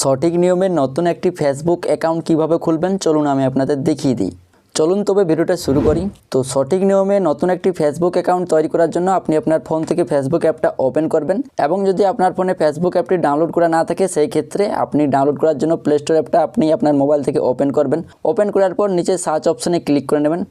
সঠিক নিয়মে নতুন একটি ফেসবুক অ্যাকাউন্ট কিভাবে খুলবেন চলুন আমি আপনাদের দেখিয়ে দিই। চলুন তবে ভিডিওটা শুরু করি। তো সঠিক নিয়মে নতুন একটি ফেসবুক অ্যাকাউন্ট তৈরি করার জন্য আপনি আপনার ফোন থেকে ফেসবুক অ্যাপটা ওপেন করবেন এবং যদি আপনার ফোনে ফেসবুক অ্যাপটি ডাউনলোড করা না থাকে সেই ক্ষেত্রে আপনি ডাউনলোড করার জন্য প্লে স্টোর অ্যাপটা আপনি আপনার মোবাইল থেকে ওপেন করবেন। ওপেন করার পর নিচে সার্চ অপশানে ক্লিক করে নেবেন।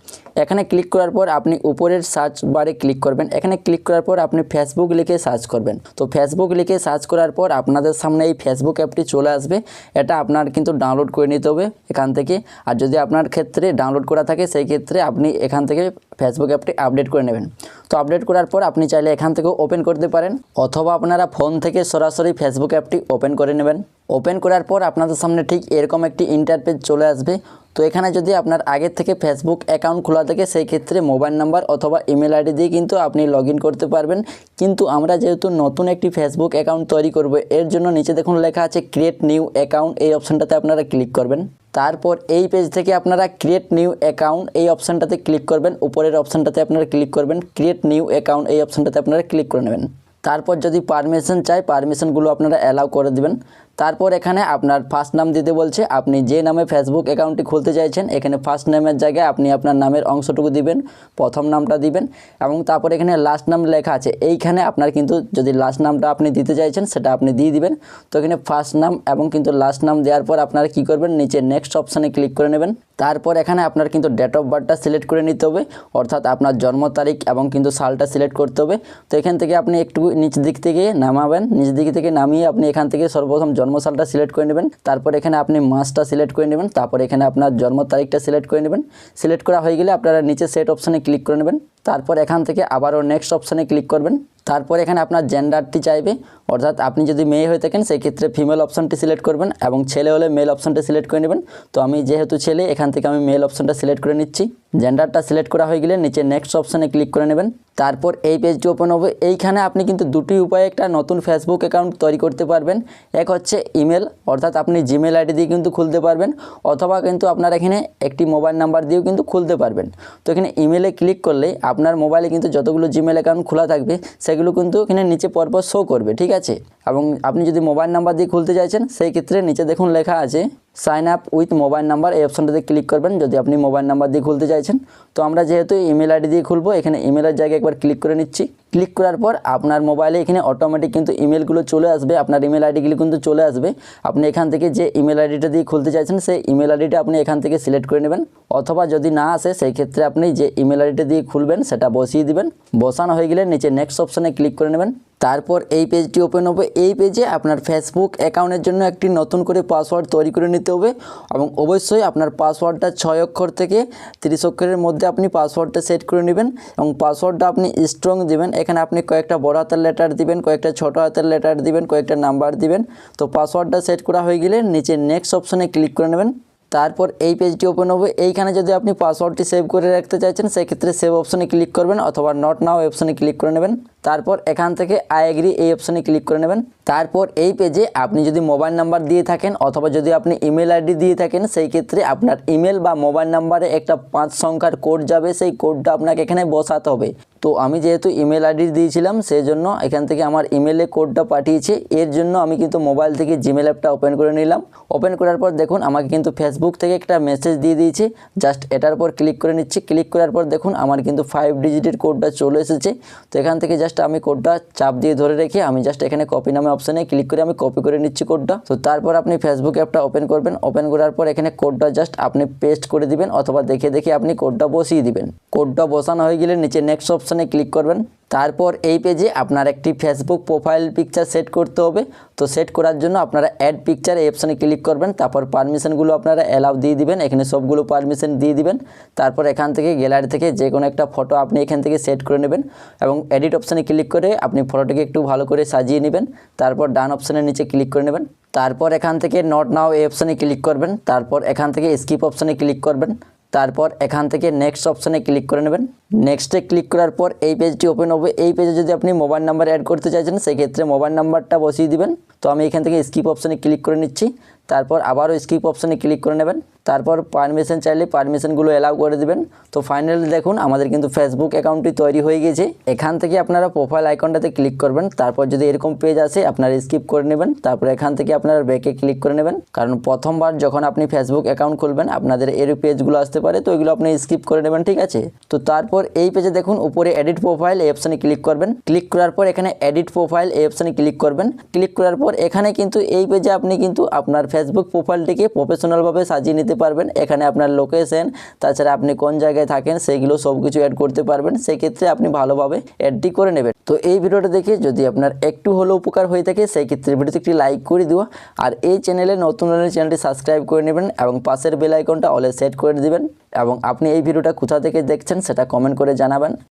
এখানে ক্লিক করার পর আপনি উপরের সার্চ বারে ক্লিক করবেন। এখানে ক্লিক করার পর আপনি ফেসবুক লিখে সার্চ করবেন। তো ফেসবুক লিখে সার্চ করার পর আপনাদের সামনে এই ফেসবুক অ্যাপটি চলে আসবে। এটা আপনার কিন্তু ডাউনলোড করে নিতে হবে এখান থেকে। আর যদি আপনার ক্ষেত্রে ডাউনলোড করা থাকে সেই ক্ষেত্রে আপনি এখান থেকে ফেসবুক অ্যাপটি আপডেট করে নেবেন। তো আপডেট করার পর আপনি চাইলে এখান থেকেও ওপেন করতে পারেন অথবা আপনারা ফোন থেকে সরাসরি ফেসবুক অ্যাপটি ওপেন করে নেবেন। ওপেন করার পর আপনাদের সামনে ঠিক এরকম একটি ইন্টারপেজ চলে আসবে। তো এখানে যদি আপনার আগের থেকে ফেসবুক অ্যাকাউন্ট খোলা থাকে সেই ক্ষেত্রে মোবাইল নাম্বার অথবা ইমেল আইডি দিয়ে কিন্তু আপনি লগ ইন করতে পারবেন। কিন্তু আমরা যেহেতু নতুন একটি ফেসবুক অ্যাকাউন্ট তৈরি করব এর জন্য নিচে দেখুন লেখা আছে ক্রিয়েট নিউ অ্যাকাউন্ট, এই অপশানটাতে আপনারা ক্লিক করবেন। তারপর এই পেজ থেকে আপনারা ক্রিয়েট নিউ অ্যাকাউন্ট এই অপশানটাতে ক্লিক করবেন। উপরের অপশানটাতে আপনারা ক্লিক করবেন, ক্রিয়েট নিউ অ্যাকাউন্ট এই অপশানটাতে আপনারা ক্লিক করে নেবেন। তারপর যদি পারমিশন চাই পারমিশনগুলো আপনারা অ্যালাউ করে দিবেন। তারপর এখানে আপনার ফার্স্ট নাম দিতে বলছে, আপনি যে নামে ফেসবুক অ্যাকাউন্টটি খুলতে চাইছেন এখানে ফার্স্ট নেমের জায়গায় আপনি আপনার নামের অংশটুকু দিবেন, প্রথম নামটা দিবেন এবং তারপর এখানে লাস্ট নাম লেখা আছে এইখানে আপনার কিন্তু যদি লাস্ট নামটা আপনি দিতে চাইছেন সেটা আপনি দিয়ে দিবেন। তো এখানে ফার্স্ট নাম এবং কিন্তু লাস্ট নাম দেওয়ার পর আপনারা কী করবেন, নিচে নেক্সট অপশানে ক্লিক করে নেবেন। তারপর এখানে আপনার কিন্তু ডেট অফ বার্থটা সিলেক্ট করে নিতে হবে, অর্থাৎ আপনার জন্ম তারিখ এবং কিন্তু সালটা সিলেক্ট করতে হবে। তো এখান থেকে আপনি একটু নিচ দিক থেকে নামাবেন, নিচ দিক থেকে নামিয়ে আপনি এখান থেকে সর্বপ্রথম জন্মসালটা সিলেক্ট করে নেবেন। তারপর এখানে আপনি মাসটা সিলেক্ট করে নেবেন। তারপর এখানে আপনার জন্ম তারিখটা সিলেক্ট করে নেবেন। সিলেক্ট করা হয়ে গেলে আপনারা নিচে সেট অপশানে ক্লিক করে নেবেন। তারপর এখান থেকে আবারও নেক্সট অপশানে ক্লিক করবেন। তারপর এখানে আপনার জেন্ডারটি চাইবে, অর্থাৎ আপনি যদি মেয়ে হয়ে থাকেন সেই ক্ষেত্রে ফিমেল অপশানটি সিলেক্ট করবেন এবং ছেলে হলে মেল অপশানটি সিলেক্ট করে নেবেন। তো আমি যেহেতু ছেলে এখান থেকে আমি মেল অপশানটা সিলেক্ট করে নিচ্ছি। জেন্ডারটা সিলেক্ট করা হয়ে গেলে নিচে নেক্সট অপশানে ক্লিক করে নেবেন। তারপর এই পেজটি ওপেন হবে। এইখানে আপনি কিন্তু দুটি উপায়ে একটা নতুন ফেসবুক অ্যাকাউন্ট তৈরি করতে পারবেন। এক হচ্ছে ইমেল, অর্থাৎ আপনি জিমেল আইডি দিয়ে কিন্তু খুলতে পারবেন, অথবা কিন্তু আপনার এখানে একটি মোবাইল নাম্বার দিয়েও কিন্তু খুলতে পারবেন। তো এখানে ইমেলে ক্লিক করলেই আপনার মোবাইলে কিন্তু যতগুলো জিমেল অ্যাকাউন্ট খোলা থাকবে সেগুলো কিন্তু এখানে নিচে পরপর শো করবে, ঠিক আছে। এবং আপনি যদি মোবাইল নাম্বার দিয়ে খুলতে চাইছেন সেই ক্ষেত্রে নিচে দেখুন লেখা আছে sign up with mobile number, এই অপশানটাতে ক্লিক করবেন যদি আপনি মোবাইল নাম্বার দিয়ে খুলতে চাইছেন। তো আমরা যেহেতু ইমেল আইডি দিয়ে খুলবো এখানে ইমেলের জায়গায় একবার ক্লিক করে নিচ্ছি। ক্লিক করার পর আপনার মোবাইলে এখানে অটোমেটিক কিন্তু ইমেলগুলো চলে আসবে, আপনার ইমেল আইডিগুলো কিন্তু চলে আসবে। আপনি এখান থেকে যে ইমেল আইডিটা দিয়ে খুলতে চাইছেন সেই ইমেল আইডিটা আপনি এখান থেকে সিলেক্ট করে নেবেন, অথবা যদি না আসে সেই ক্ষেত্রে আপনি যে ইমেল আইডিটা দিয়ে খুলবেন সেটা বসিয়ে দিবেন। বসানো হয়ে গেলে নিচে নেক্সট অপশানে ক্লিক করে নেবেন। তারপর এই পেজটি ওপেন হবে। এই পেজে আপনার ফেসবুক অ্যাকাউন্টের জন্য একটি নতুন করে পাসওয়ার্ড তৈরি করে নিতে হবে এবং অবশ্যই আপনার পাসওয়ার্ডটা 6 অক্ষর থেকে 30 অক্ষরের মধ্যে আপনি পাসওয়ার্ডটা সেট করে নেবেন এবং পাসওয়ার্ডটা আপনি স্ট্রং দিবেন। এখানে আপনি কয়েকটা বড় হাতের লেটার দিবেন, কয়েকটা ছোট হাতের লেটার দিবেন, কয়েকটা নাম্বার দিবেন। তো পাসওয়ার্ডটা সেট করা হয়ে গেলে নিচে নেক্সট অপশানে ক্লিক করে নেবেন। তারপর এই পেজটি ওপেন হবে। এইখানে যদি আপনি পাসওয়ার্ডটি সেভ করে রাখতে চাইছেন সেক্ষেত্রে সেভ অপশানে ক্লিক করবেন অথবা নট নাও অপশানে ক্লিক করে নেবেন। তারপর এখান থেকে আই এগ্রি এই অপশানে ক্লিক করে নেবেন। তারপর এই পেজে আপনি যদি মোবাইল নাম্বার দিয়ে থাকেন অথবা যদি আপনি ইমেল আইডি দিয়ে থাকেন সেই ক্ষেত্রে আপনার ইমেল বা মোবাইল নাম্বারে একটা 5 সংখ্যার কোড যাবে, সেই কোডটা আপনাকে এখানে বসাতে হবে। তো আমি যেহেতু ইমেল আইডি দিয়েছিলাম সেই জন্য এখান থেকে আমার ইমেলে কোডটা পাঠিয়েছে। এর জন্য আমি কিন্তু মোবাইল থেকে জিমেল অ্যাপটা ওপেন করে নিলাম। ওপেন করার পর দেখুন আমাকে কিন্তু ফেসবুক থেকে একটা মেসেজ দিয়ে দিয়েছে। জাস্ট এটার পর ক্লিক করে নিচ্ছি। ক্লিক করার পর দেখুন আমার কিন্তু 5 ডিজিটের কোডটা চলে এসেছে। তো এখান থেকে জাস্ট আমি কোডটা চাপ দিয়ে ধরে রেখে আমি জাস্ট এখানে কপি নামে অপশানে ক্লিক করে আমি কপি করে নিচ্ছি কোডটা। তো তারপর আপনি ফেসবুক অ্যাপটা ওপেন করবেন। ওপেন করার পর এখানে কোডটা জাস্ট আপনি পেস্ট করে দিবেন অথবা দেখে দেখে আপনি কোডটা বসিয়ে দিবেন। কোডটা বসানো হয়ে গেলে নিচে নেক্সট অপশানে ক্লিক করবেন। তারপর এই পেজে আপনার একটি ফেসবুক প্রোফাইল পিকচার সেট করতে হবে। তো সেট করার জন্য আপনারা অ্যাড পিকচার এই অপশানে ক্লিক করবেন। তারপর পারমিশনগুলো আপনারা অ্যালাউ দিয়ে দিবেন, এখানে সবগুলো পারমিশন দিয়ে দিবেন। তারপর এখান থেকে গ্যালারি থেকে যে কোনো একটা ফটো আপনি এখান থেকে সেট করে নেবেন এবং এডিট অপশানে ক্লিক করে আপনি ফটোটিকে একটু ভালো করে সাজিয়ে নেবেন। তারপর ডান অপশানের নিচে ক্লিক করে নেবেন। তারপর এখান থেকে নট নাও এই অপশানে ক্লিক করবেন। তারপর এখান থেকে স্কিপ অপশানে ক্লিক করবেন। তারপর এখান থেকে নেক্সট অপশানে ক্লিক করে নেবেন। নেক্সটে ক্লিক করার পর এই পেজটি ওপেন হবে। এই পেজে যদি আপনি মোবাইল নাম্বার অ্যাড করতে চাইছেন সেক্ষেত্রে মোবাইল নাম্বারটা বসিয়ে দিবেন। তো আমি এখান থেকে স্কিপ অপশানে ক্লিক করে নিচ্ছি। তারপর আবারও স্কিপ অপশানে ক্লিক করে নেবেন। তারপর পারমিশন চাইলে পারমিশনগুলো অ্যালাউ করে দিবেন। তো ফাইনালি দেখুন আমাদের কিন্তু ফেসবুক অ্যাকাউন্টটি তৈরি হয়ে গেছে। এখান থেকে আপনারা প্রোফাইল আইকনটাতে ক্লিক করবেন। তারপর যদি এরকম পেজ আসে আপনারা স্কিপ করে নেবেন। তারপর এখান থেকে আপনারা ব্যাকে ক্লিক করে নেবেন, কারণ প্রথমবার যখন আপনি ফেসবুক অ্যাকাউন্ট খুলবেন আপনাদের এর পেজগুলো আসতে পারে, তো এগুলো আপনি স্কিপ করে নেবেন, ঠিক আছে। তো তারপর এই পেজে দেখুন উপরে এডিট প্রোফাইল এই অপশানে ক্লিক করবেন। ক্লিক করার পর এখানে এডিট প্রোফাইল এই অপশানে ক্লিক করবেন। ক্লিক করার পর এখানে কিন্তু এই পেজে আপনি কিন্তু আপনার ফেসবুক প্রোফাইলটিকে প্রফেশনালভাবে সাজিয়ে নিতে পারবেন। এখানে আপনার লোকেশন, তাছাড়া আপনি কোন জায়গায় থাকেন সেইগুলো সব কিছু অ্যাড করতে পারবেন। সেক্ষেত্রে আপনি ভালোভাবে অ্যাডটি করে নেবেন। তো এই ভিডিওটা দেখে যদি আপনার একটু হলেও উপকার হয়ে থাকে সেই ক্ষেত্রে ভিডিওতে একটি লাইক করে দিও। আর এই চ্যানেলে নতুন হলে চ্যানেলটি সাবস্ক্রাইব করে নেবেন এবং পাশের বেল আইকনটা অলে সেট করে দিবেন। এবং আপনি এই ভিডিওটা কোথা থেকে দেখছেন সেটা কমেন্ট করে জানাবেন।